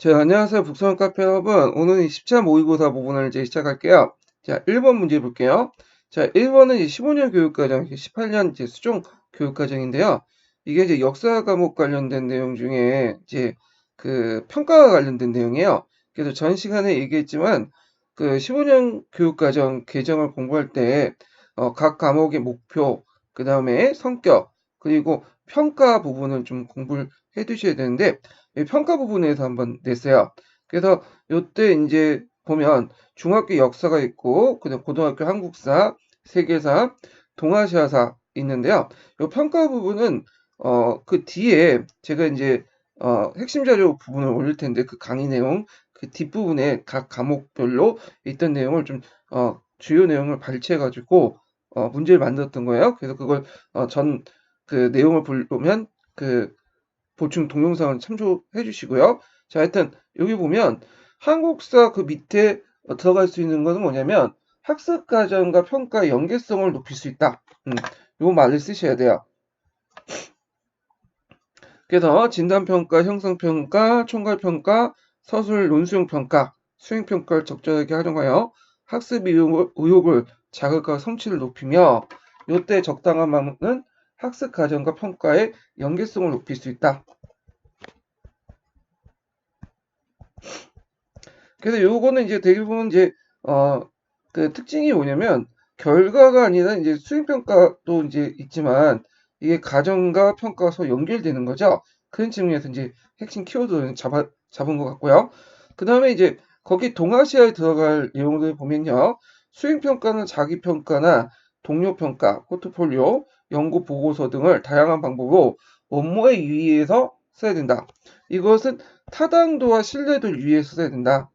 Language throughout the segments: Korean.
안녕하세요. 북서원 카페 여러분. 오늘은 10차 모의고사 부분을 이제 시작할게요. 자, 1번 문제 볼게요. 자, 1번은 이제 15년 교육과정, 18년 이제 수종 교육과정인데요. 이게 이제 역사 과목 관련된 내용 중에 이제 그 평가와 관련된 내용이에요. 그래서 전 시간에 얘기했지만 그 15년 교육과정 개정을 공부할 때 각 과목의 목표, 그 다음에 성격, 그리고 평가 부분을 좀 공부를 해 두셔야 되는데 이 평가 부분에서 한번 냈어요. 그래서 요때 이제 보면 중학교 역사가 있고 그다음 고등학교 한국사, 세계사, 동아시아사 있는데요. 요 평가 부분은 그 뒤에 제가 이제 핵심 자료 부분을 올릴 텐데 그 강의 내용 그 뒷부분에 각 과목별로 있던 내용을 좀 주요 내용을 발췌해 가지고 문제를 만들었던 거예요. 그래서 그걸 전 그 내용을 보면 그 보충 동영상을 참조해 주시고요. 자, 하여튼 여기 보면 한국사 그 밑에 들어갈 수 있는 것은 뭐냐면 학습 과정과 평가의 연계성을 높일 수 있다. 요 말을 쓰셔야 돼요. 그래서 진단평가, 형성평가, 총괄평가, 서술 논술형평가, 수행평가를 적절하게 활용하여 학습 의욕을 자극하고 성취를 높이며 요때 적당한 만은 학습 과정과 평가의 연계성을 높일 수 있다. 그래서 요거는 이제 대부분 이제 그 특징이 뭐냐면 결과가 아니라 이제 수행평가도 이제 있지만 이게 과정과 평가가 서로 연결되는 거죠. 그런 측면에서 이제 핵심 키워드를 잡은 것 같고요. 그 다음에 이제 거기 동아시아에 들어갈 내용을 보면요. 수행평가는 자기평가나 동료평가, 포트폴리오, 연구 보고서 등을 다양한 방법으로 업무에 유의해서 써야 된다. 이것은 타당도와 신뢰도를 유의해서 써야 된다.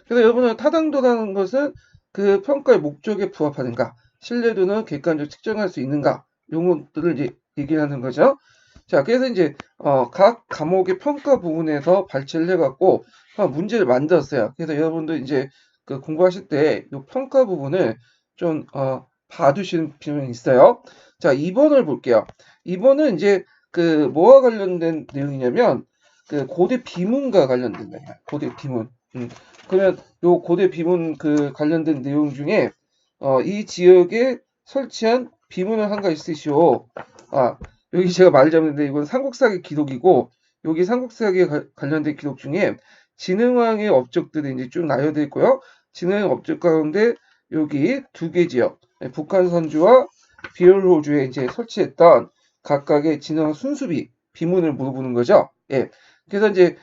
그래서 여러분은 타당도라는 것은 그 평가의 목적에 부합하는가, 신뢰도는 객관적으로 측정할 수 있는가, 이런 것들을 이제 얘기하는 거죠. 자, 그래서 이제 각 과목의 평가 부분에서 발췌를 해갖고 문제를 만들었어요. 그래서 여러분들 이제 그 공부하실 때 이 평가 부분을 좀 봐두시는 필요는 있어요. 자, 2번을 볼게요. 2번은 이제 그 뭐와 관련된 내용이냐면 그 고대 비문과 관련된 내용. 고대 비문. 그러면 요 고대 비문 그 관련된 내용 중에 이 지역에 설치한 비문을 한 가지 쓰시오. 아, 여기 제가 말을 잡는데 이건 삼국사기 기록이고 여기 삼국사기에 관련된 기록 중에 진흥왕의 업적들이 이제 쭉 나열되어 있고요. 진흥왕의 업적 가운데 여기 두 개 지역, 북한 선주와 비열호주에 이제 설치했던 각각의 진흥왕 순수비 비문을 물어보는 거죠. 예. 그래서 이제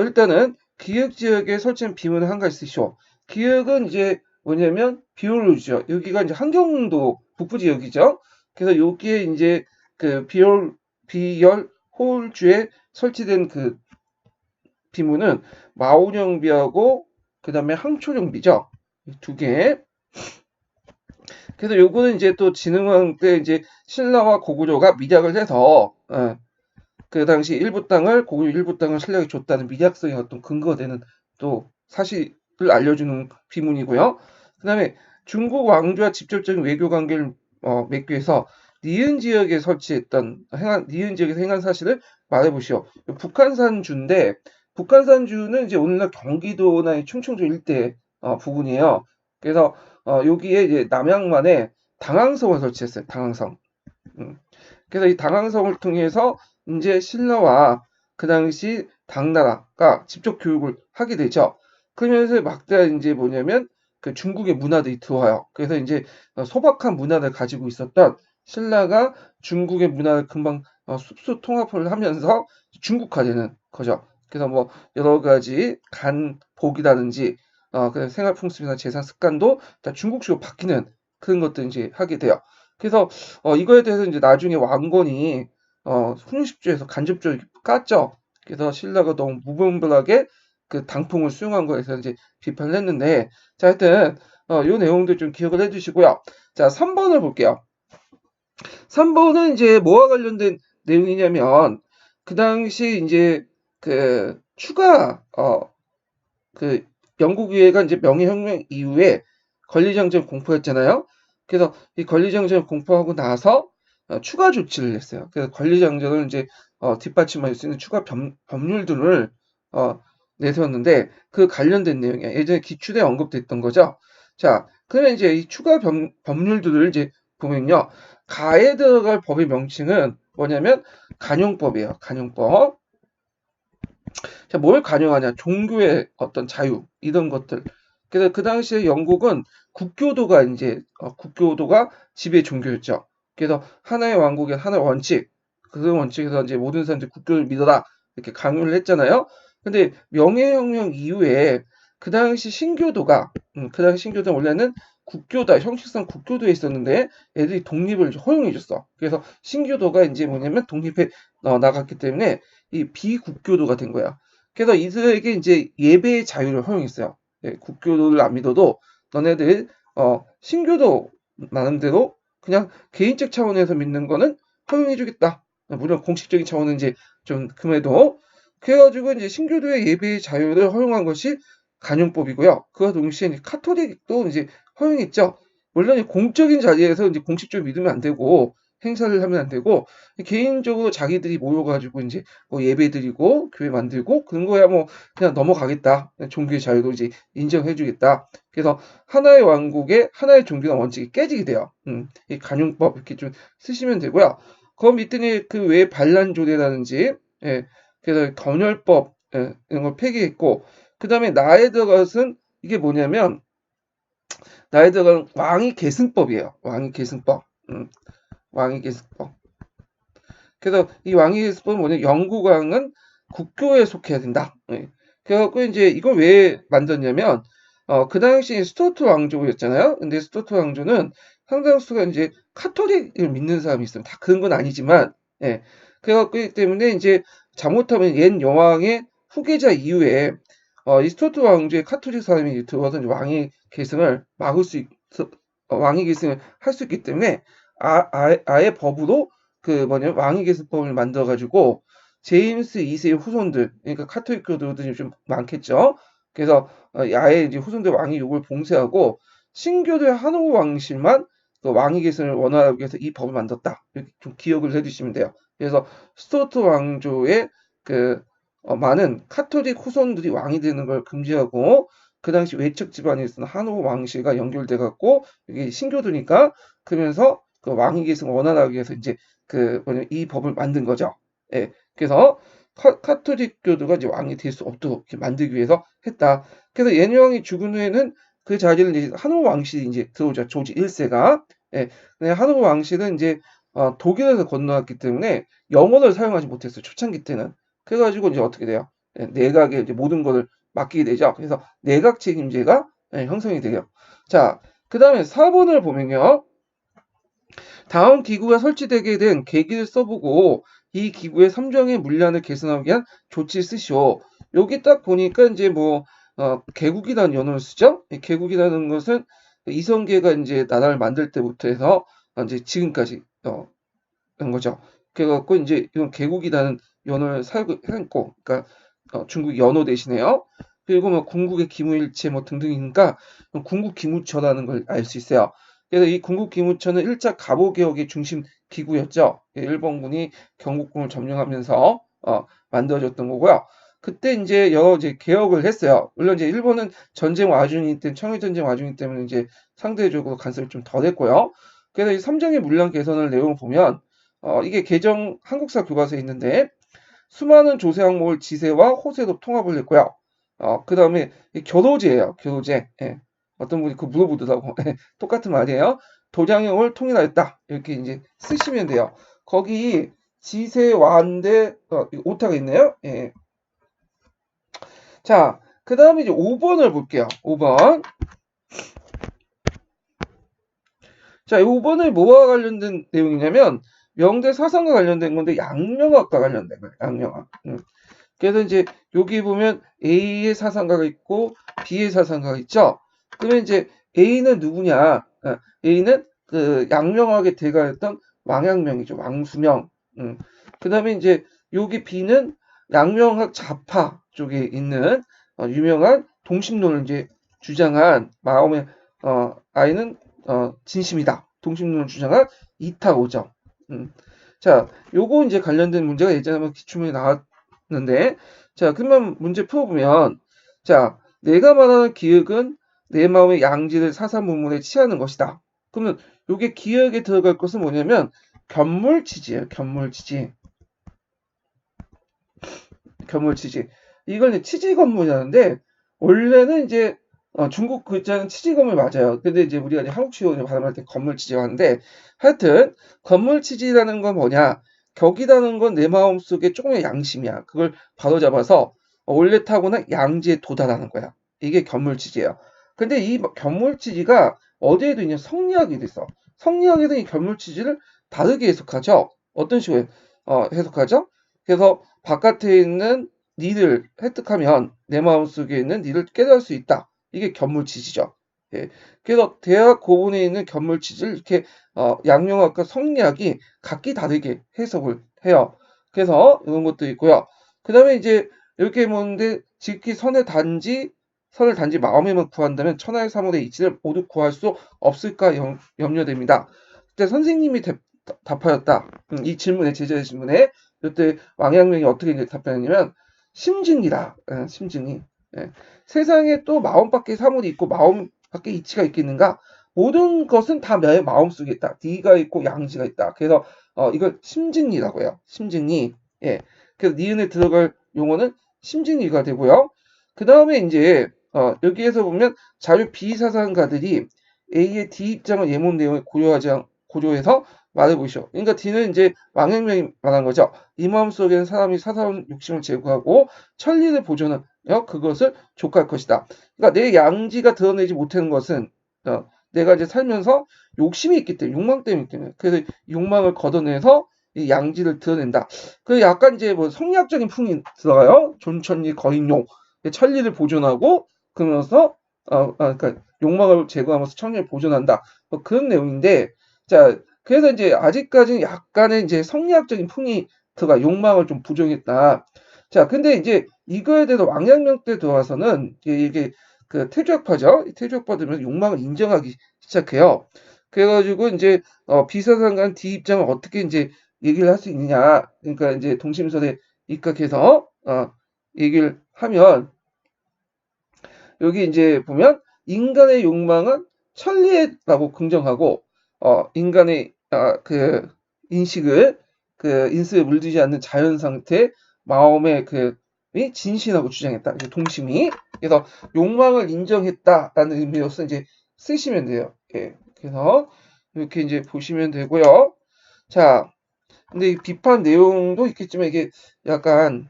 일단은 기역 지역에 설치한 비문을 한 가지 쓰시오. 기역은 이제 뭐냐면 비올루죠. 여기가 이제 한경도 북부 지역이죠. 그래서 여기에 이제 그 비열 호울주에 설치된 그 비문은 마오령비하고 그다음에 항초령비죠. 두 개. 그래서 요거는 이제 또 진흥왕 때 이제 신라와 고구려가 미약을 해서 그 당시 일부 땅을 고구려 일부 땅을 신라에게 줬다는 미약성의 어떤 근거가 되는 또 사실을 알려주는 비문이고요. 그다음에 중국 왕조와 직접적인 외교 관계를 맺기 위해서 니은 지역에 설치했던 니은 지역에서 행한 사실을 말해보시오. 북한산주인데 북한산주는 이제 오늘날 경기도나 충청도 일대 부분이에요. 그래서 여기에 이제 남양만에 당항성을 설치했어요. 당항성. 음. 그래서 이 당항성을 통해서 이제 신라와 그 당시 당나라가 직접 교육을 하게 되죠. 그러면서 막대 이제 뭐냐면 그 중국의 문화들이 들어와요. 그래서 이제 소박한 문화를 가지고 있었던 신라가 중국의 문화를 금방 숲수 통합을 하면서 중국화되는 거죠. 그래서 뭐 여러 가지 간복이라든지 그 생활 풍습이나 제사 습관도 다 중국식으로 바뀌는 그런 것들 이제 하게 돼요. 그래서 이거에 대해서 이제 나중에 왕건이 훈육십조에서 간접적으로 깠죠. 그래서 신라가 너무 무분별하게 그 당풍을 수용한 거에 대해서 이제 비판을 했는데, 자, 하여튼 요 내용도 좀 기억을 해주시고요. 자, 3번을 볼게요. 3번은 이제 뭐와 관련된 내용이냐면 그 당시 이제 그 추가 그 영국 의회가 이제 명예혁명 이후에 권리정전 공포했잖아요. 그래서 이 권리정전 공포하고 나서 추가 조치를 했어요. 그래서 권리정전을 이제 뒷받침할 수 있는 추가 법률들을 내세웠는데 그 관련된 내용이야. 예전에 기출에 언급됐던 거죠. 자, 그러면 이제 이 추가 법률들을 이제 보면요. 가에 들어갈 법의 명칭은 뭐냐면 간용법이에요. 간용법. 자, 뭘 간용하냐? 종교의 어떤 자유 이런 것들. 그래서 그 당시에 영국은 국교도가 지배 종교였죠. 그래서 하나의 왕국의 하나의 원칙, 그 원칙에서 이제 모든 사람들이 국교를 믿어라 이렇게 강요를 했잖아요. 근데 명예혁명 이후에 그 당시 신교도는 원래는 국교다, 형식상 국교도에 있었는데 애들이 독립을 허용해줬어. 그래서 신교도가 이제 뭐냐면 독립해 나갔기 때문에 이 비국교도가 된 거야. 그래서 이들에게 이제 예배의 자유를 허용했어요. 예, 국교도를 안 믿어도 너네들 신교도 나름대로 그냥 개인적 차원에서 믿는 거는 허용해주겠다. 물론 공식적인 차원은 이제 좀 금해도 그래가지고 이제 신교도의 예배의 자유를 허용한 것이 간용법이고요. 그와 동시에 이제 카톨릭도 이제 허용했죠. 물론 공적인 자리에서 이제 공식적으로 믿으면 안 되고 행사를 하면 안 되고 개인적으로 자기들이 모여가지고 이제 뭐 예배 드리고 교회 만들고 그런 거야 뭐 그냥 넘어가겠다. 종교의 자유도 이제 인정해주겠다. 그래서 하나의 왕국의 하나의 종교나 원칙이 깨지게 돼요. 이 간용법 이렇게 좀 쓰시면 되고요. 그 밑에 그 외에 반란조례라든지 예, 그래서 건열법 이런 걸 폐기했고 그 다음에 나에 들어가서는 이게 뭐냐면 나에 들어가는 왕위 계승법이에요. 왕위 계승법. 왕위 계승법. 그래서 이 왕위 계승법은 뭐냐? 영국 왕은 국교에 속해야 된다. 예. 그래갖고 이제 이걸 왜 만들었냐면 그 당시 스투어트 왕조였잖아요. 근데 스투어트 왕조는 상당수가 이제 카톨릭을 믿는 사람이 있어요. 다 그런 건 아니지만 예. 그래갖고 때문에 이제 잘못하면 옛 여왕의 후계자 이후에 이 스투어트 왕조의 카톨릭 사람이 들어와서 이제 왕위 계승을 막을 수 왕위 계승을 할 수 있기 때문에 아예 법으로 그 뭐냐면 왕위 계승법을 만들어 가지고 제임스 2세의 후손들 그러니까 카톨릭 교도들이 좀 많겠죠. 그래서 아예 이제 후손들 왕위 욕을 봉쇄하고 신교도의 한국 왕실만 그 왕위 계승을 원활하게 해서 이 법을 만들었다. 이렇게 좀 기억을 해주시면 돼요. 그래서 스투어트 왕조의 그 많은 카톨릭 후손들이 왕이 되는 걸 금지하고 그 당시 외척 집안에 있었던 한국 왕실과 연결돼 갖고 이게 신교도니까 그러면서 그 왕위 계승을 원활하게 해서 이제 그 뭐냐 이 법을 만든 거죠. 예. 그래서 카톨릭 교도가 이제 왕이 될 수 없도록 이렇게 만들기 위해서 했다. 그래서 예녀왕이 죽은 후에는 그 자리를 이제 한국 왕실이 이제 들어오죠. 조지 1세가. 예. 근데 한국 왕실은 이제 독일에서 건너왔기 때문에 영어를 사용하지 못했어요. 초창기 때는. 그래가지고 이제 어떻게 돼요? 예, 내각에 이제 모든 것을 맡기게 되죠. 그래서 내각 책임제가 형성이 돼요. 자, 그 다음에 4번을 보면요. 다음 기구가 설치되게 된 계기를 써보고 이 기구의 삼정의 문란을 개선하기 위한 조치를 쓰시오. 여기 딱 보니까 이제 뭐 개국이라는 연어를 쓰죠. 이 개국이라는 것은 이성계가 이제 나라를 만들 때부터 해서 이제 지금까지 한 거죠. 그래갖고 이제 이건 개국이라는 연어를 삼고, 그러니까 중국 연어 대신에요. 그리고 뭐 궁극의 기무일체 뭐 등등이니까 궁극 기무처라는 걸 알 수 있어요. 그래서 이 궁극 기무처는 1차 갑오 개혁의 중심 기구였죠. 일본군이 경복궁을 점령하면서 만들어졌던 거고요. 그때 이제 여러 이제 개혁을 했어요. 물론 이제 일본은 전쟁 와중이기 때문에 청일전쟁 와중이기 때문에 이제 상대적으로 간섭이 좀 덜했고요. 그래서 이 삼정의 문란 개선을 내용을 보면 이게 개정 한국사 교과서에 있는데 수많은 조세 항목을 지세와 호세로 통합을 했고요. 그 다음에 교도제예요. 교도제. 예. 어떤 분이 그 물어보더라고. 똑같은 말이에요. 도량형을 통일하였다. 이렇게 이제 쓰시면 돼요. 거기 지세와인데 오타가 있네요. 예. 자, 그 다음에 이제 5번을 볼게요. 5번. 자, 5번은 뭐와 관련된 내용이냐면 명제 사상과 관련된 건데 양명학과 관련된 거예요. 양명학. 그래서 이제 여기 보면 A의 사상가가 있고 B의 사상가가 있죠. 그러면 이제 A는 누구냐? A는 그 양명학의 대가였던 왕양명이죠. 왕수명. 그다음에 이제 여기 B는 양명학 좌파 쪽에 있는 유명한 동심론을 이제 주장한 마음의 아이는 진심이다. 동심론을 주장한 이타오죠. 자, 요거 이제 관련된 문제가 예전에 한번 기출문에 나왔는데, 자, 그러면 문제 풀어보면, 자, 내가 말하는 기억은 내 마음의 양지를 사사문문에 취하는 것이다. 그러면 요게 기억에 들어갈 것은 뭐냐면, 견물치지예요, 견물치지. 견물치지. 이걸 이제 치지건물이라는데, 원래는 이제 중국 글자는 치지건물 맞아요. 근데 이제 우리가 이제 한국식으로 발음할 때 건물치지가 하는데, 하여튼 건물치지라는 건 뭐냐? 격이라는 건 내 마음속에 조금의 양심이야. 그걸 바로잡아서 원래 타고난 양지에 도달하는 거야. 이게 견물치지예요. 근데 이 견물치지가 어디에도 있냐? 성리학에도 있어. 성리학에도 이 견물치지를 다르게 해석하죠. 어떤 식으로 해석하죠? 그래서 바깥에 있는 니를 획득하면 내 마음속에 있는 니를 깨달을 수 있다. 이게 견물치지죠. 예. 그래서 대학 고분에 있는 견물치지를 이렇게 양명학과 성리학이 각기 다르게 해석을 해요. 그래서 이런 것도 있고요. 그 다음에 이제 이렇게 보는데 지극히 선을 단지 마음에만 구한다면 천하의 사물의 이치를 모두 구할 수 없을까 염려됩니다. 그때 선생님이 답하였다. 이 질문에 제자의 질문에 그때 왕양명이 어떻게 답변했냐면 심증이다. 심증이. 예. 세상에 또 마음 밖에 사물이 있고 마음 밖에 이치가 있겠는가? 모든 것은 다 내 마음 속에 있다. 니가 있고 양지가 있다. 그래서 이걸 심증이라고 해요. 심증이. 예. 그래서 니은에 들어갈 용어는 심증이가 되고요. 그 다음에 이제 여기에서 보면 자유 비사상가들이 A의 D 입장을 예문 내용에 고려해서 말해보시오. 그러니까 D는 이제 왕양명이 말한 거죠. 이 마음속에는 사람이 사사로운 욕심을 제거하고 천리를 보존하여 그것을 족할 것이다. 그러니까 내 양지가 드러내지 못하는 것은 내가 이제 살면서 욕심이 있기 때문에 욕망 때문에 그래서 욕망을 걷어내서 이 양지를 드러낸다. 그 약간 이제 뭐 성리학적인 풍이 들어가요. 존천리 거인용 천리를 보존하고 그러면서 그러니까 욕망을 제거하면서 천리를 보존한다. 뭐 그런 내용인데 자 그래서 이제 아직까지는 약간의 이제 성리학적인 풍이 들어가 욕망을 좀 부정했다. 자, 근데 이제 이거에 대해서 왕양명 때 들어와서는 이게 그 태주학파죠. 태주학파 들면 욕망을 인정하기 시작해요. 그래가지고 이제 비사상관 D 입장을 어떻게 이제 얘기를 할 수 있느냐. 그러니까 이제 동심설에 입각해서 얘기를 하면 여기 이제 보면 인간의 욕망은 천리라고 긍정하고 인간의 그 인식을 그 인습에 물들지 않는 자연 상태 마음의 이 진신하고 주장했다. 이제 동심이 그래서 욕망을 인정했다라는 의미로서 이제 쓰시면 돼요. 예. 그래서 이렇게 이제 보시면 되고요. 자, 근데 이 비판 내용도 있겠지만 이게 약간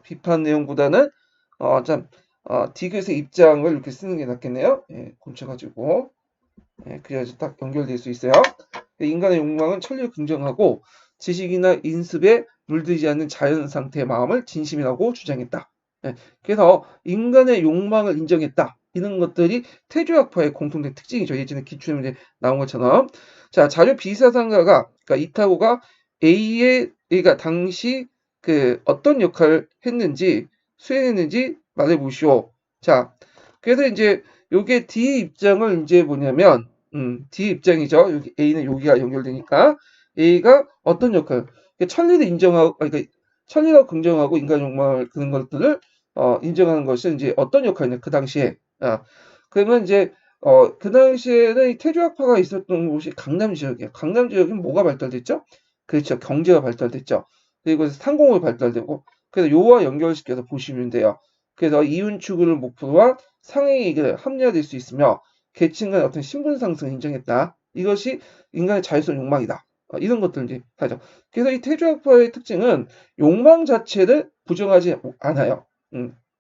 비판 내용보다는 참 디귿의 입장을 이렇게 쓰는 게 낫겠네요. 예, 곤쳐가지고 그래야지 딱 연결될 수 있어요. 인간의 욕망은 천리를 긍정하고 지식이나 인습에 물들지 않는 자연 상태의 마음을 진심이라고 주장했다. 예, 그래서 인간의 욕망을 인정했다. 이런 것들이 태조학파의 공통된 특징이죠. 예전에 기출문제 나온 것처럼. 자, 자료 비사상가가 그러니까 이타고가 A가 당시 그 어떤 역할을 했는지 수행했는지 말해보시오. 자, 그래서 이제 요게 D 입장을 이제 뭐냐면 D 입장이죠. 여기 A는 여기가 연결되니까 A가 어떤 역할? 천리를 인정하고 그러니까 천리라고 긍정하고 인간 욕망을 그런 것들을 인정하는 것은 이제 어떤 역할이냐 그 당시에 그러면 이제 그 당시에는 이 태조학파가 있었던 곳이 강남 지역이에요. 강남 지역은 뭐가 발달됐죠? 그렇죠. 경제가 발달됐죠. 그리고 상공업이 발달되고 그래서 요와 연결시켜서 보시면 돼요. 그래서 이윤추구를 목표로 한 상행이익을 합리화될 수 있으며 계층 간 어떤 신분 상승을 인정했다. 이것이 인간의 자율성 욕망이다. 이런 것들 이제 하죠. 그래서 이 태조학파의 특징은 욕망 자체를 부정하지 않아요.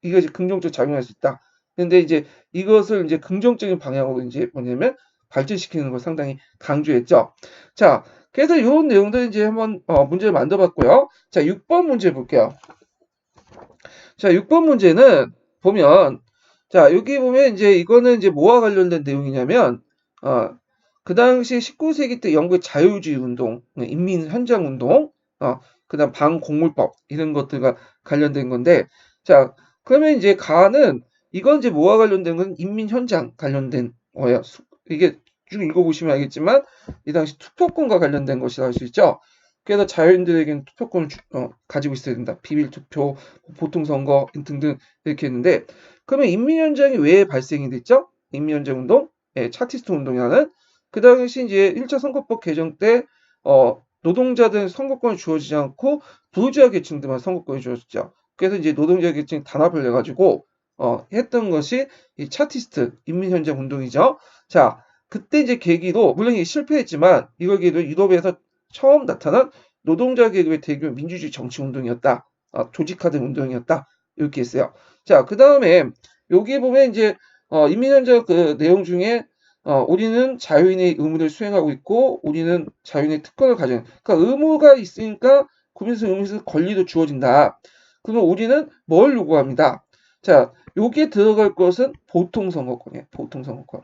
이것이 긍정적으로 작용할 수 있다. 근데 이제 이것을 이제 긍정적인 방향으로 이제 뭐냐면 발전시키는 걸 상당히 강조했죠. 자, 그래서 이런 내용들 이제 한번 문제를 만들어봤고요. 자, 6번 문제 볼게요. 자, 6번 문제는 보면 자, 여기 보면 이제 이거는 이제 뭐와 관련된 내용이냐면 그 당시 19세기 때 영국의 자유주의 운동, 인민 현장 운동, 그다음 반공물법 이런 것들과 관련된 건데 자, 그러면 이제 가는 이건 이제 뭐와 관련된 건 인민 현장 관련된 거예요. 이게 쭉 읽어보시면 알겠지만 이 당시 투표권과 관련된 것이라 할 수 있죠. 그래서 자유인들에게는 투표권을 가지고 있어야 된다. 비밀투표, 보통선거 등등 이렇게 했는데 그러면 인민연정이 왜 발생이 됐죠? 인민연정 운동, 차티스트 운동이라는 그 당시 이제 1차 선거법 개정 때 노동자들은 선거권이 주어지지 않고 부르주아 계층들만 선거권이 주어졌죠. 그래서 이제 노동자 계층 단합을 해가지고 했던 것이 이 차티스트 인민현정 운동이죠. 자, 그때 이제 계기로 물론 이게 실패했지만 이걸 계기로 유럽에서 처음 나타난 노동자 계급의 대규모 민주주의 정치 운동이었다. 조직화된 운동이었다. 이렇게 했어요. 자, 그 다음에 여기 보면 이제 인민현정 그 내용 중에 우리는 자유인의 의무를 수행하고 있고 우리는 자유인의 특권을 가져. 그러니까 의무가 있으니까 국민에서 의무에서 권리도 주어진다. 그러면 우리는 뭘 요구합니다. 자, 여기에 들어갈 것은 보통선거권이에요. 보통선거권.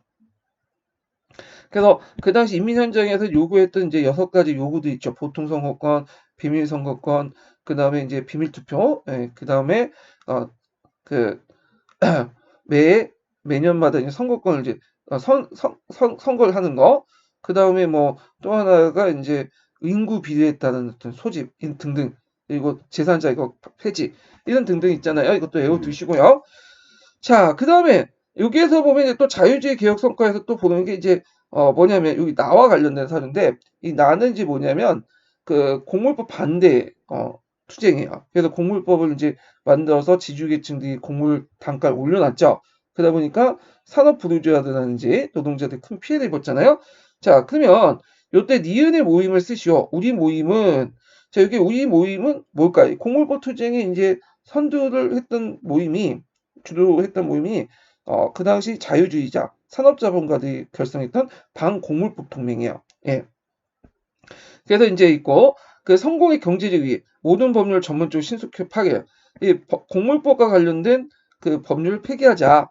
그래서 그 당시 인민현정에서 요구했던 이제 6가지 요구도 있죠. 보통선거권, 비밀선거권, 그 다음에 이제 비밀투표, 그 다음에 그 매년마다 이제 선거권을 이제 선거를 하는 거. 그 다음에 뭐 또 하나가 이제 인구 비례에 따른 어떤 소집 등등 그리고 재산자 이거 폐지 이런 등등 있잖아요. 이것도 외워두시고요. 자, 그 다음에 여기에서 보면 이제 또 자유주의 개혁 성과에서 또 보는 게 이제 뭐냐면 여기 나와 관련된 사례인데 이 나는 이제 뭐냐면 그 공물법 반대 투쟁이에요. 그래서 공물법을 이제 만들어서 지주계층들이 공물 단가를 올려놨죠. 그러다 보니까 산업 부르주아들이라든지 노동자들 큰 피해를 입었잖아요. 자, 그러면 요때 니은의 모임을 쓰시오. 우리 모임은 자, 여기 우리 모임은 뭘까요? 공물법 투쟁에 이제 선두를 했던 모임이 주로 했던 모임이 그 당시 자유주의자 산업자본가들이 결성했던 반공물법 동맹이에요. 예. 그래서 이제 있고 그 성공의 경제적 이익 모든 법률 전문적으로 신속히 파괴 이 공물법과 관련된 그 법률을 폐기하자.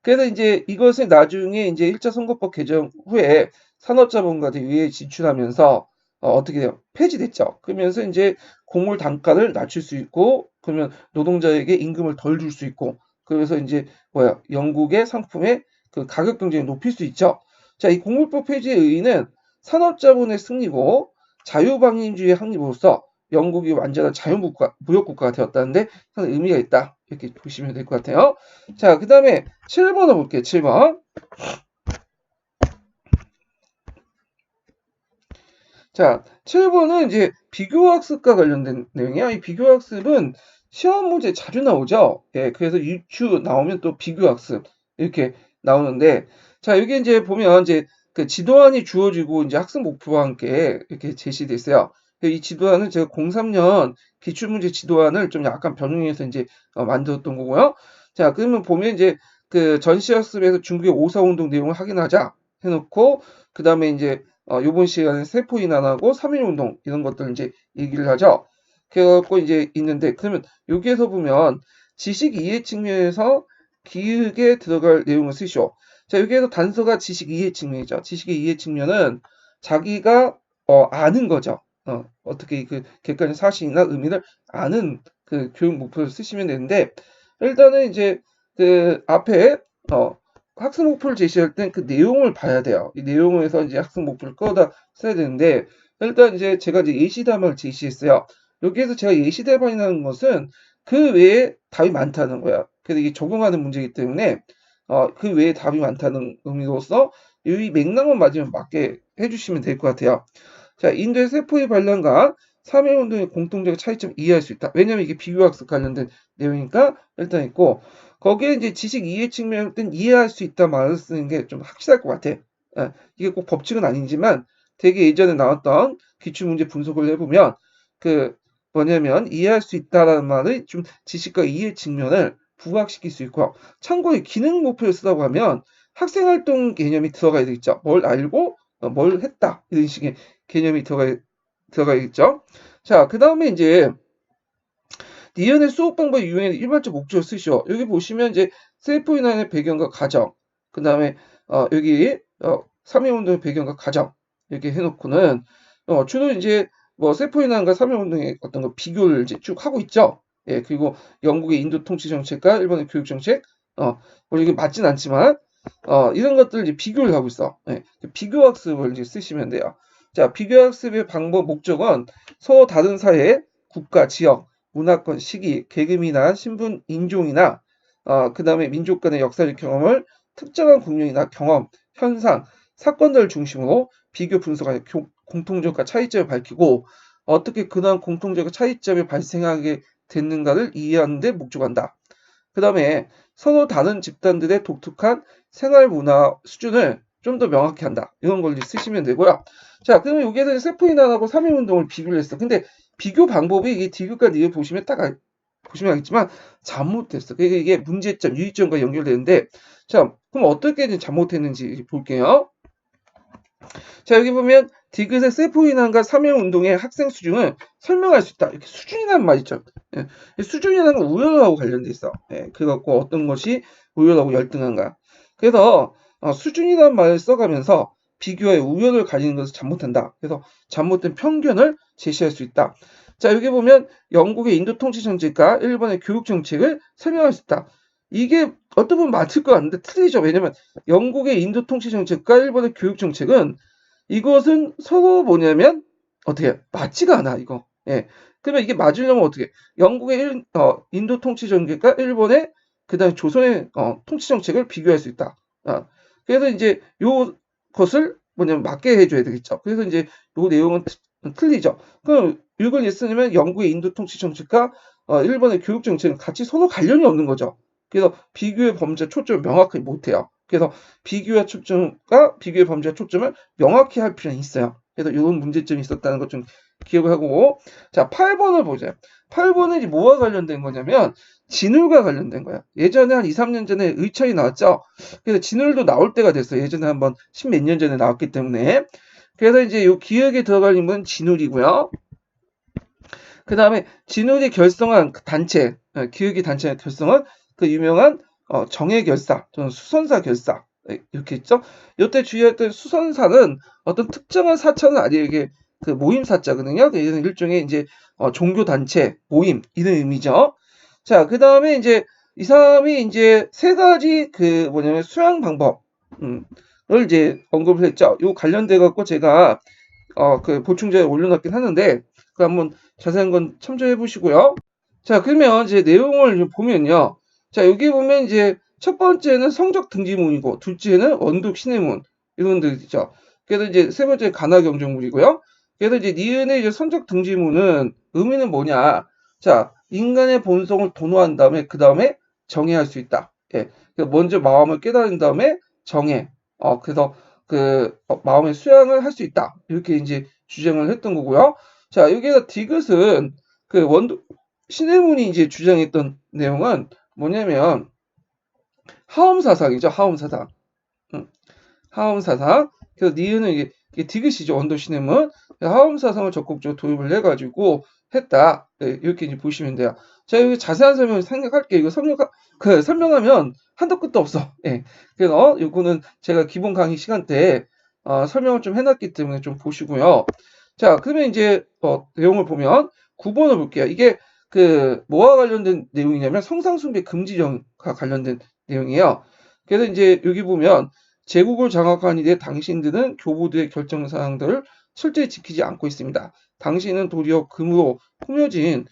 그래서 이제 이것을 나중에 이제 1차 선거법 개정 후에 산업자본가들이 위에 진출하면서 어떻게 돼요? 폐지됐죠. 그러면서 이제 공물 단가를 낮출 수 있고 그러면 노동자에게 임금을 덜 줄 수 있고 그래서 이제 뭐야 영국의 상품의 그 가격 경쟁을 높일 수 있죠. 자, 이 공물법 폐지의 의의는 산업자본의 승리고 자유방임주의의 확립으로써 영국이 완전한 자유국가, 무역국가가 되었다는데 상당히 의미가 있다. 이렇게 보시면 될 것 같아요. 자, 그 다음에 7번을 볼게요. 7번. 자, 7번은 이제 비교학습과 관련된 내용이야. 이 비교학습은 시험 문제 자주 나오죠. 예, 그래서 유추 나오면 또 비교학습 이렇게 나오는데, 자, 여기 이제 보면 이제 그 지도안이 주어지고 이제 학습 목표와 함께 이렇게 제시돼 있어요. 이 지도안은 제가 03년 기출문제 지도안을 좀 약간 변형해서 이제 만들었던 거고요. 자, 그러면 보면 이제 그 전시학습에서 중국의 5.4 운동 내용을 확인하자 해놓고 그 다음에 이제 요번 시간에 세포인환하고 3.1운동 이런 것들 이제 얘기를 하죠. 그래갖고 이제 있는데 그러면 여기에서 보면 지식 이해 측면에서 기획에 들어갈 내용을 쓰시오. 자, 여기에서 단서가 지식 이해 측면이죠. 지식의 이해 측면은 자기가 아는 거죠. 어떻게 그 객관적 사실이나 의미를 아는 그 교육 목표를 쓰시면 되는데 일단은 이제 그 앞에 학습 목표를 제시할 땐 그 내용을 봐야 돼요. 이 내용에서 이제 학습 목표를 끌어다 써야 되는데 일단 이제 제가 이제 예시답안을 제시했어요. 여기에서 제가 예시답안이라는 것은 그 외에 답이 많다는 거야. 그래서 이게 적용하는 문제이기 때문에 그 외에 답이 많다는 의미로서 이 맥락만 맞으면 맞게 해주시면 될 것 같아요. 자, 인도의 세포의 반란과 3.1운동의 공통적 차이점 이해할 수 있다. 왜냐면 이게 비교학습 관련된 내용이니까 일단 있고 거기에 이제 지식 이해 측면을 이해할 수 있다 말을 쓰는 게 좀 확실할 것 같아. 이게 꼭 법칙은 아니지만 되게 예전에 나왔던 기출문제 분석을 해보면 그 뭐냐면 이해할 수 있다라는 말의 좀 지식과 이해 측면을 부각시킬 수 있고 참고로 기능 목표를 쓰라고 하면 학생활동 개념이 들어가야 되겠죠. 뭘 알고 뭘 했다 이런 식의 개념이 들어가겠죠. 자, 그 다음에 이제 니은의 수업 방법이 유형의 일반적 목적을 쓰시오. 여기 보시면 이제 셀프인환의 배경과 가정, 그 다음에 여기 3.1운동의 배경과 가정 이렇게 해놓고는 주로 이제 뭐 셀프인환과 3.1운동의 어떤 거 비교를 이제 쭉 하고 있죠. 예, 그리고 영국의 인도 통치 정책과 일본의 교육 정책, 물론 이게 맞진 않지만 이런 것들을 이제 비교를 하고 있어. 예, 비교학습을 이제 쓰시면 돼요. 자, 비교학습의 방법 목적은 서로 다른 사회, 국가, 지역, 문화권, 시기, 계급이나 신분, 인종이나 그 다음에 민족 간의 역사적 경험을 특정한 공룡이나 경험, 현상, 사건들을 중심으로 비교 분석하여 공통점과 차이점을 밝히고 어떻게 그러한 공통점과 차이점이 발생하게 됐는가를 이해하는 데 목적한다. 그 다음에 서로 다른 집단들의 독특한 생활 문화 수준을 좀 더 명확히 한다. 이런 걸 쓰시면 되고요. 자, 그러면 여기에서 세포인환하고 삼인운동을 비교를 했어. 근데 비교 방법이 이게 디귿과 니을 보시면 보시면 알겠지만 잘못됐어. 그러니까 이게 문제점, 유의점과 연결되는데 자, 그럼 어떻게 이제 잘못했는지 볼게요. 자, 여기 보면 디귿의 세포인환과 삼형운동의 학생 수준을 설명할 수 있다. 이렇게 수준이라는 말 있죠. 예, 수준이라는 건 우열하고 관련돼 있어. 예, 그래갖고 어떤 것이 우열하고 열등한가. 그래서 수준이라는 말을 써가면서 비교의 우열을 가지는 것을 잘못한다. 그래서 잘못된 편견을 제시할 수 있다. 자, 여기 보면 영국의 인도 통치 정책과 일본의 교육 정책을 설명할 수 있다. 이게 어떻게 보면 맞을 것 같은데 틀리죠. 왜냐면 영국의 인도 통치 정책과 일본의 교육 정책은 이것은 서로 뭐냐면 어떻게 맞지가 않아 이거. 예. 그러면 이게 맞으려면 어떻게? 영국의 인도 통치 정책과 일본의 그다음 조선의 통치 정책을 비교할 수 있다. 그래서 이제 요 것을 뭐냐면 맞게 해줘야 되겠죠. 그래서 이제 요 내용은 틀리죠. 그럼 이걸 예쓰면 영국의 인도 통치 정책과 일본의 교육 정책은 같이 서로 관련이 없는 거죠. 그래서 비교의 범죄 초점을 명확하게 못해요. 그래서 비교의 초점과 비교의 범죄와 초점을 명확히 할 필요는 있어요. 그래서 이런 문제점이 있었다는 것 좀 기억을 하고 자 8번을 보자. 8번은 뭐와 관련된 거냐면 진울과 관련된 거야. 예전에 한 2, 3년 전에 의철이 나왔죠. 그래서 진울도 나올 때가 됐어요. 예전에 한번 10몇 년 전에 나왔기 때문에 그래서 이제 이 기억에 들어갈 인물은 진울이고요. 그 다음에 진울이 결성한 단체, 기획이 단체 결성은 그 유명한 정예결사 또는 수선사 결사 이렇게 있죠. 이때 주의했던 수선사는 어떤 특정한 사찰은 아니에요. 이게 그 모임 사자거든요. 이는 일종의 이제 종교 단체 모임 이런 의미죠. 자, 그 다음에 이제 이 사람이 이제 세 가지 그 뭐냐면 수양 방법 을 이제 언급을 했죠. 요 관련돼 갖고 제가 그 보충자에 올려놨긴 하는데 그 한번 자세한 건 참조해 보시고요. 자, 그러면 이제 내용을 보면요. 자, 여기 보면 이제 첫 번째는 성적 등지문이고, 둘째는 원독 신해문 이런 데 있죠. 그래서 이제 세 번째 가나 경정물이고요. 그래서 이제 니은의 이제 성적 등지문은 의미는 뭐냐? 자, 인간의 본성을 도노한 다음에 그 다음에 정의할 수 있다. 예, 먼저 마음을 깨달은 다음에 정의. 그래서 그 마음의 수양을 할 수 있다. 이렇게 이제 주장을 했던 거고요. 자, 여기에서 디귿은 그 원도 신해문이 이제 주장했던 내용은 뭐냐면 하엄 사상이죠. 하엄 사상. 하엄 사상. 그래서 니은은 이게 디귿이죠. 원도 신해문. 하엄 사상을 적극적으로 도입을 해가지고 했다. 네, 이렇게 이제 보시면 돼요. 자, 여기 자세한 설명을 생각할게요. 이거 설명하면 한도 끝도 없어. 예. 그래서 이거는 제가 기본 강의 시간 때 설명을 좀 해놨기 때문에 좀 보시고요. 자, 그러면 이제 내용을 보면 9번을 볼게요. 이게 그 뭐와 관련된 내용이냐면 성상숭배 금지령과 관련된 내용이에요. 그래서 이제 여기 보면 제국을 장악한 이래 당신들은 교부들의 결정사항들을 철저히 지키지 않고 있습니다. 당신은 도리어 금으로 꾸며진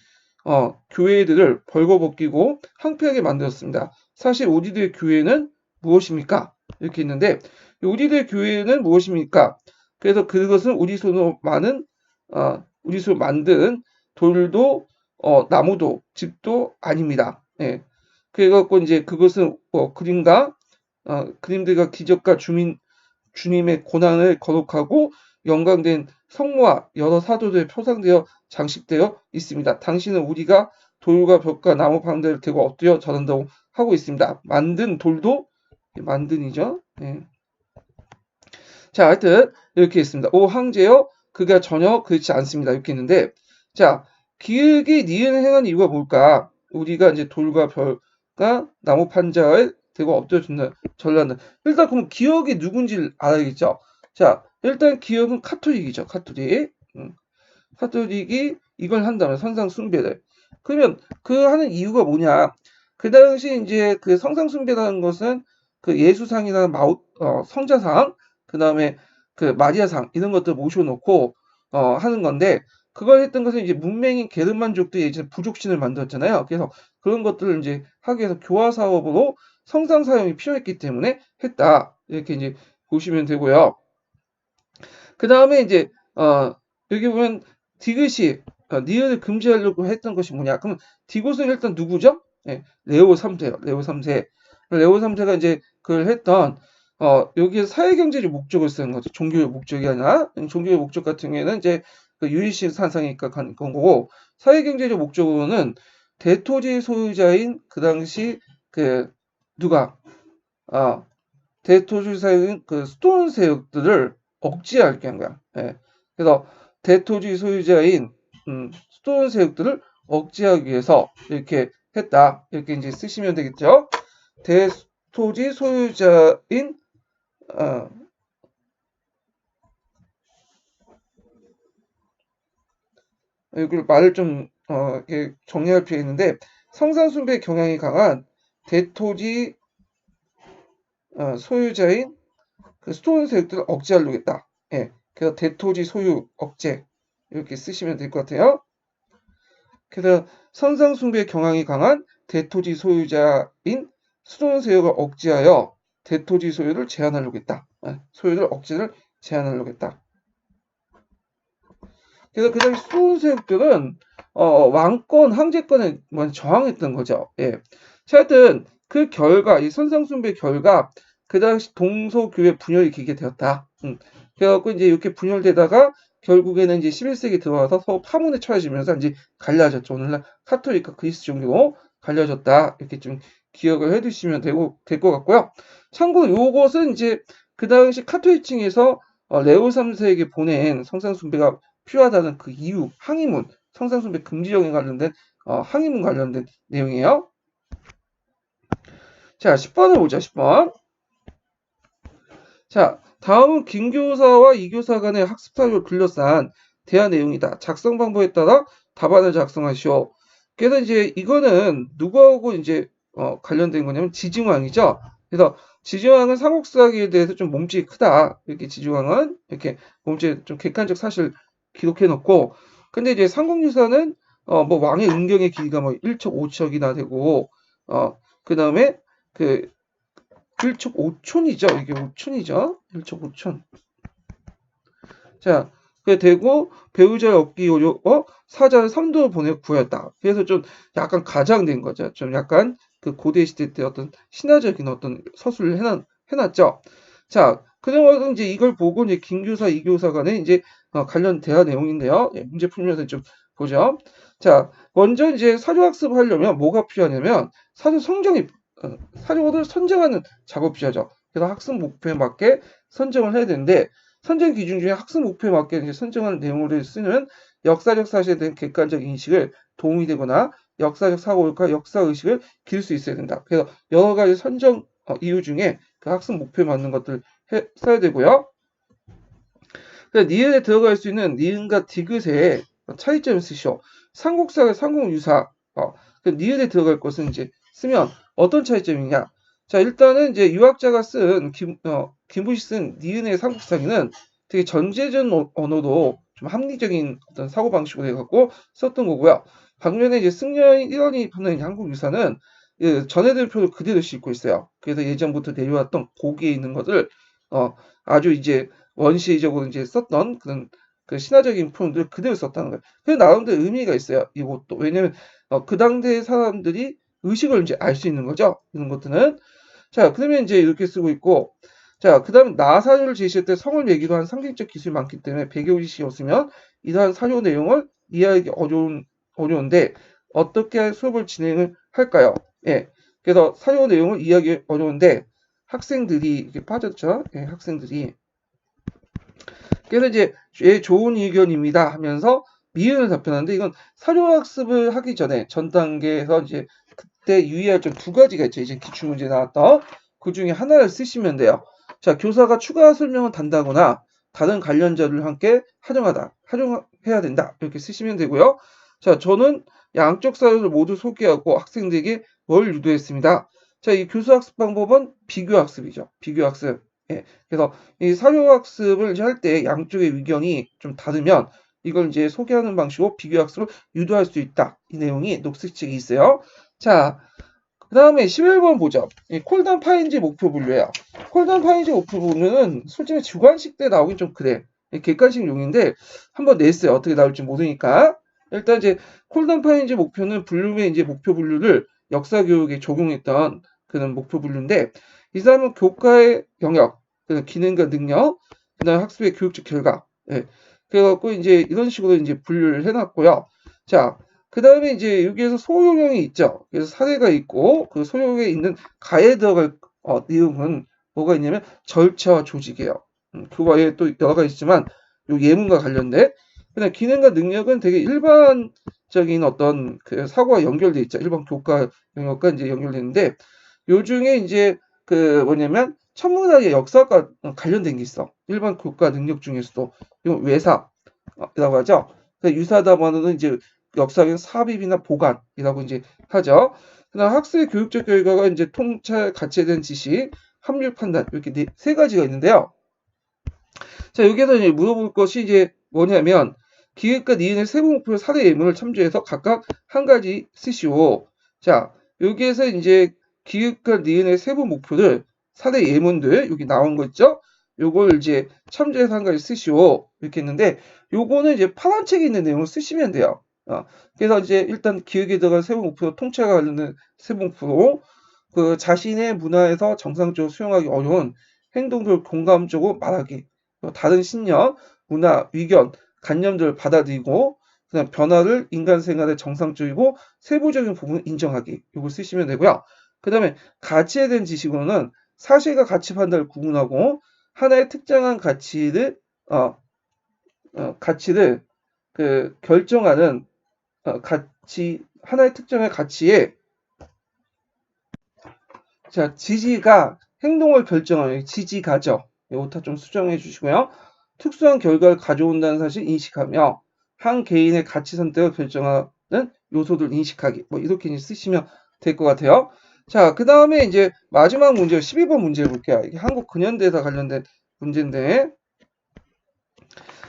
교회들을 벌거벗기고 황폐하게 만들었습니다. 사실 우리들의 교회는 무엇입니까? 이렇게 있는데 우리들의 교회는 무엇입니까? 그래서 그것은 우리 손으로 만든 돌도 나무도 집도 아닙니다. 예. 그래갖고 이제 그것은 그림들과 기적과 주님의 고난을 거룩하고 영광된 성모와 여러 사도들의 표상되어 장식되어 있습니다. 당신은 우리가 돌과 벽과 나무 방대를 대고 엎드려 절한다고 하고 있습니다. 만든 돌도 만든이죠. 예. 자, 하여튼 이렇게 있습니다. 오 황제여 그가 전혀 그렇지 않습니다. 이렇게 있는데 자, 기획이 니은 행한 이유가 뭘까? 우리가 이제 돌과 벽과 나무 판자에 대고 엎드려 준다. 전란다. 일단 그럼 기억이 누군지 알아야겠죠. 자, 일단 기억은 카톨릭이죠. 카톨릭. 카톨릭이 이걸 한다면 선상 숭배를. 그러면 그 하는 이유가 뭐냐? 그 당시 이제 그 성상 숭배라는 것은 그 예수상이나 성자상, 그 다음에 그 마리아상 이런 것들 모셔놓고 하는 건데 그걸 했던 것은 이제 문맹인 게르만족들이 예전에 부족신을 만들었잖아요. 그래서 그런 것들을 이제 하기 위해서 교화 사업으로 성상 사용이 필요했기 때문에 했다. 이렇게 이제 보시면 되고요. 그 다음에 이제 여기 보면 디귿이 니은을 금지하려고 했던 것이 뭐냐? 그럼 디귿은 일단 누구죠? 네, 레오 3세요. 레오 3세. 레오 3세가 이제 그걸 했던 여기에 사회경제적 목적을 쓰는 거죠. 종교의 목적이 아니라 종교의 목적 같은 경우에는 이제 그 유일신 산상이니까 간 거고 사회경제적 목적으로는 대토지 소유자인 그 당시 그 누가 대토지 소유인 그 스톤 세력들을 억제하게 한 거야. 예. 그래서 대토지 소유자인 스톤 세력들을 억제하기 위해서 이렇게 했다. 이렇게 이제 쓰시면 되겠죠. 대토지 소유자인 이걸 말을 좀 이렇게 정리할 필요가 있는데 성산숭배 경향이 강한 대토지 소유자인 그 스톤 세력들을 억제하려고 했다. 예. 그래서 대토지 소유 억제 이렇게 쓰시면 될 것 같아요. 그래서 선상숭배 경향이 강한 대토지 소유자인 스톤 세력을 억제하여 대토지 소유를 제한하려고 했다. 소유를 억제를 제한하려고 했다. 그래서 그 당시 스톤 세력들은 왕권, 황제권에 저항했던 거죠. 예. 하여튼 그 결과, 이 선상숭배 결과 그 당시 동서교회 분열이 일으키게 되었다. 그래갖고 이제 이렇게 분열되다가 결국에는 이제 11세기 들어와서 서로 파문에 처해지면서 이제 갈라졌죠. 오늘날 카톨릭과 그리스 종교로 갈라졌다. 이렇게 좀 기억을 해두시면 될 것 같고요. 참고로 요것은 이제 그 당시 카톨릭층에서 레오 3세에게 보낸 성상숭배가 필요하다는 그 이유, 항의문, 성상숭배 금지령에 관련된 항의문 관련된 내용이에요. 자, 10번을 보자, 10번. 자, 다음은 김교사와 이교사 간의 학습 사료를 둘러싼 대화 내용이다. 작성 방법에 따라 답안을 작성하시오. 그래서 이제 이거는 누구하고 이제 관련된 거냐면 지증왕이죠. 그래서 지증왕은 삼국사기에 대해서 좀 몸집이 크다. 이렇게 지증왕은 이렇게 몸집이 좀 객관적 사실 기록해 놓고, 근데 이제 삼국유사는 뭐 왕의 은경의 길이가 뭐 1척 5척이나 되고, 그 다음에 그 1척 5촌이죠. 이게 5촌이죠. 1척 5촌. 자, 그 되고 배우자의 얻기 어려워 사자를 삼도로 보내 구했다. 그래서 좀 약간 가장된 거죠. 좀 약간 그 고대 시대 때 어떤 신화적인 어떤 서술을 해놨죠. 자, 그러면 이제 이걸 보고 이제 김교사, 이교사 간에 이제 관련 대화 내용인데요. 예, 문제 풀면서 좀 보죠. 자, 먼저 이제 사료학습을 하려면 뭐가 필요하냐면 사료를 선정하는 작업이 필요하죠. 그래서 학습 목표에 맞게 선정을 해야 되는데 선정 기준 중에 학습 목표에 맞게 이제 선정하는 내용을 쓰는 역사적 사실에 대한 객관적 인식을 도움이 되거나 역사적 사고력과 역사 의식을 기를 수 있어야 된다. 그래서 여러 가지 선정 이유 중에 그 학습 목표에 맞는 것들 써야 되고요. 그래서 니은에 들어갈 수 있는 니은과 디귿의 차이점을 쓰시오. 삼국사의 삼국유사 그 니은에 들어갈 것은 이제 쓰면 어떤 차이점이냐? 자, 일단은 이제 유학자가 쓴 김부시 쓴 니은의 삼국사기는 되게 전제전 언어도 좀 합리적인 어떤 사고 방식으로 해갖고 썼던 거고요. 반면에 이제 승려인 1원이 받는 한국 유사는 전해들표를 그대로 싣고 있어요. 그래서 예전부터 내려왔던 고기에 있는 것을 아주 이제 원시적으로 이제 썼던 그런 그 신화적인 표현들을 그대로 썼다는 거예요. 그 나름대로 의미가 있어요. 이것도 왜냐면 그 당대 사람들이 의식을 이제 알 수 있는 거죠. 이런 것들은 자 그러면 이제 이렇게 쓰고 있고 자 그다음 나사료를 제시할 때 성을 얘기도 한 상징적 기술이 많기 때문에 배경지식이 없으면 이러한 사료 내용을 이해하기 어려운데 어떻게 수업을 진행을 할까요? 예. 그래서 사료 내용을 이해하기 어려운데 학생들이 이렇게 빠졌죠. 예, 학생들이 그래서 이제 좋은 의견입니다 하면서 미은을 답변하는데 이건 사료학습을 하기 전에 전 단계에서 이제 그때 유의할 점 두 가지가 있죠. 이제 기출문제 나왔던 그 중에 하나를 쓰시면 돼요. 자, 교사가 추가 설명을 단다거나 다른 관련 자료를 함께 활용해야 된다. 이렇게 쓰시면 되고요. 자, 저는 양쪽 사료를 모두 소개하고 학생들에게 뭘 유도했습니다. 자, 이 교수학습 방법은 비교학습이죠. 비교학습. 예. 그래서 이 사료학습을 이제 할 때 양쪽의 의견이 좀 다르면 이걸 이제 소개하는 방식으로 비교학습을 유도할 수 있다. 이 내용이 녹색책에 있어요. 자, 그 다음에 11번 보죠. 이 콜단 파인지 목표 분류예요. 콜단 파인지 목표 분류는 솔직히 주관식 때 나오긴 좀 그래. 객관식 용인데 한번 냈어요. 어떻게 나올지 모르니까. 일단 이제 콜단 파인지 목표는 분류의 이제 목표 분류를 역사 교육에 적용했던 그런 목표 분류인데 이 사람은 교과의 영역, 기능과 능력, 그다음 학습의 교육적 결과. 예. 그래갖고 이제 이런 식으로 이제 분류를 해놨고요. 자, 그 다음에 이제 여기에서 소요형이 있죠. 그래서 사례가 있고 그 소요형에 있는 가에 들어갈 내용은 뭐가 있냐면 절차와 조직이에요. 그 외에 또 여러 가지 있지만 요 예문과 관련된 그다음 기능과 능력은 되게 일반적인 어떤 그 사고와 연결돼 있죠. 일반 교과 영역과 이제 연결되는데 요 중에 이제 그 뭐냐면 천문학의 역사과 관련된 게 있어. 일반 교과 능력 중에서도 이건 외사라고 하죠. 유사다반어는 이제 역사적인 삽입이나 보관이라고 이제 하죠. 그다음 학습의 교육적 결과가 이제 통찰, 가치에 대한 지식, 합리적 판단 이렇게 세 가지가 있는데요. 자, 여기에서 이제 물어볼 것이 이제 뭐냐면 기획과 니은의 세부 목표 사례 예문을 참조해서 각각 한 가지 쓰시오. 자, 여기에서 이제 기획과 니은의 세부 목표를 사례 예문들 여기 나온 거 있죠? 요걸 이제 참조해서 한 가지 쓰시오. 이렇게 했는데 요거는 이제 파란 책에 있는 내용을 쓰시면 돼요. 그래서 이제 일단 기획에 들어간 세부 목표 통찰과 관련된 세부 목표로 그 자신의 문화에서 정상적으로 수용하기 어려운 행동들을 공감적으로 말하기. 다른 신념, 문화, 의견, 관념들을 받아들이고 그다음 변화를 인간 생활의 정상적이고 세부적인 부분을 인정하기. 이걸 쓰시면 되고요. 그다음에 가치에 대한 지식으로는 사실과 가치 판단을 구분하고 하나의 특정한 가치를 그 결정하는 가치 하나의 특정의 가치에 자 지지가 행동을 결정하는 지지가죠. 이것도 좀 수정해 주시고요. 특수한 결과를 가져온다는 사실 인식하며 한 개인의 가치 선택을 결정하는 요소들 인식하기. 뭐 이렇게 이제 쓰시면 될 것 같아요. 자, 그 다음에 이제 마지막 문제 12번 문제 볼게요. 이게 한국 근현대사 관련된 문제인데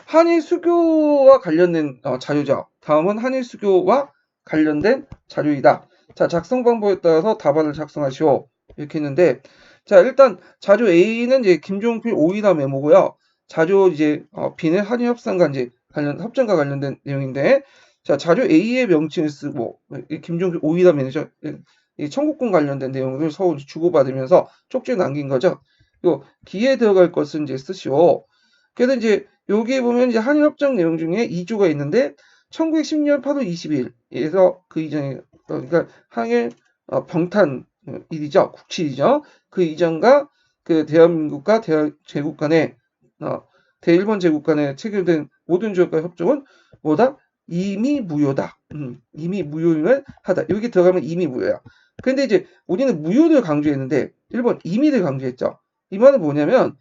한일 수교와 관련된 자료죠. 다음은 한일 수교와 관련된 자료이다. 자, 작성 방법에 따라서 답안을 작성하시오. 이렇게 했는데, 자, 일단 자료 A는 이제 김종필 오이다 메모고요. 자료 이제 B는 한일 협상과 이제 협정과 관련된 내용인데, 자, 자료 A의 명칭을 쓰고 김종필 오이다 매니저 이 청구권 관련된 내용을 서로 주고받으면서 쪽지에 남긴 거죠. 요 B에 들어갈 것은 이제 쓰시오. 그래서 이제 여기 보면 이제 한일 협정 내용 중에 2조가 있는데 1910년 8월 20일에서 그 이전에 그러니까 한일 병탄 일이죠. 국치이죠. 그 이전과 그 대한민국과 제국 간의 대일본 제국 간에 체결된 모든 조약과 협정은 뭐다? 이미 무효다. 이미 무효임을 하다. 여기 들어가면 이미 무효야. 근데 이제 우리는 무효를 강조했는데 일본 이미를 강조했죠. 이 말은 뭐냐면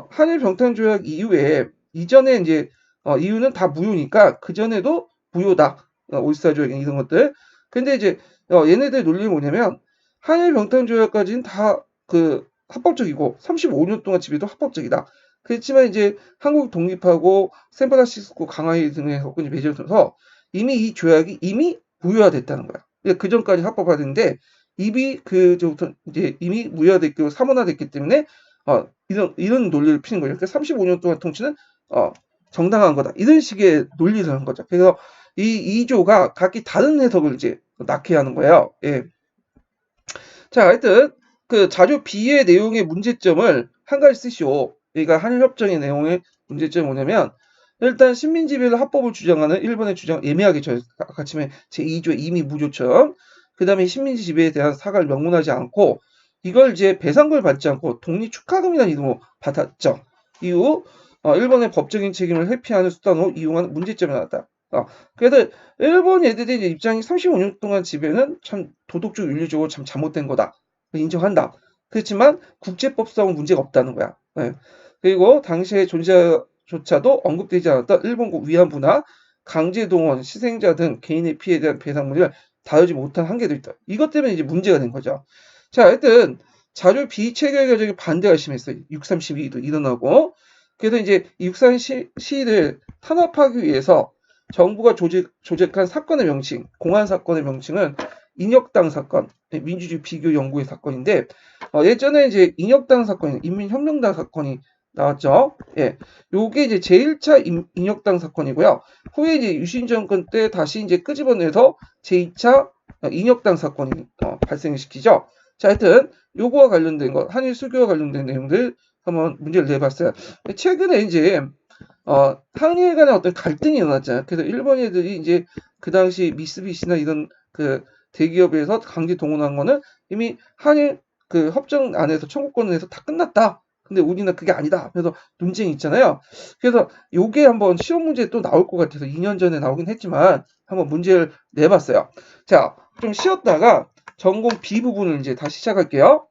한일 병탄 조약 이후에 이전에 이제 이유는 다 무효니까 그 전에도 무효다. 올스타 조약 이런 것들. 근데 이제 얘네들 논리는 뭐냐면 한일 병탄 조약까지는 다 그 합법적이고 35년 동안 지배도 합법적이다. 그렇지만 이제 한국 독립하고 샌프란시스코 강화회 등의 협정이 맺어져서 이미 이 조약이 이미 무효화됐다는 거야. 그 전까지 합법화됐는데 이미 그저부터 이제 이미 무효화됐고 사문화됐기 때문에 이런 논리를 피는 거죠. 그러니까 35년 동안 통치는 정당한 거다. 이런 식의 논리를 하는 거죠. 그래서 이 2조가 각기 다른 해석을 이제 낳게 하는 거예요. 예. 자, 하여튼 그 자료 B의 내용의 문제점을 한 가지 쓰시오. 그러니까 한일협정의 내용의 문제점이 뭐냐면 일단 식민지배를 합법을 주장하는 일본의 주장 애매하게 같이 제2조 이미 무조처럼 그 다음에 식민지 지배에 대한 사과를 명문하지 않고 이걸 이제 배상금을 받지 않고 독립축하금이라는 이름으로 받았죠. 이후 일본의 법적인 책임을 회피하는 수단으로 이용한 문제점이 나왔다. 그래서 일본 애들의 이제 입장이 35년 동안 지배는 참 도덕적 윤리적으로 참 잘못된 거다. 인정한다. 그렇지만 국제법상 문제가 없다는 거야. 네. 그리고 당시의 존재조차도 언급되지 않았던 일본국 위안부나 강제동원, 희생자 등 개인의 피해에 대한 배상 문제를 다루지 못한 한계도 있다. 이것 때문에 이제 문제가 된 거죠. 자, 하여튼 자료 비체결 과정에 반대가 심했어요. 6.3 시위도 일어나고. 그래서 이제 6.3 시위를 탄압하기 위해서 정부가 조직한 사건의 명칭, 공안 사건의 명칭은 인혁당 사건, 민주주의 비교 연구의 사건인데, 예전에 이제 인혁당 사건, 인민혁명당 사건이 나왔죠. 예. 요게 이제 제1차 인혁당 사건이고요. 후에 이제 유신 정권 때 다시 이제 끄집어내서 제2차 인혁당 사건이 발생시키죠. 자, 하여튼 요거와 관련된 것, 한일 수교와 관련된 내용들 한번 문제를 내봤어요. 최근에 이제 한일 간에 어떤 갈등이 일어났잖아요. 그래서 일본 애들이 이제 그 당시 미쓰비시나 이런 그 대기업에서 강제 동원한 거는 이미 한일 그 협정 안에서 청구권에서 다 끝났다. 근데 우리는 그게 아니다. 그래서 논쟁이 있잖아요. 그래서 요게 한번 시험 문제 또 나올 것 같아서 2년 전에 나오긴 했지만 한번 문제를 내봤어요. 자, 좀 쉬었다가 전공 B 부분을 이제 다시 시작할게요.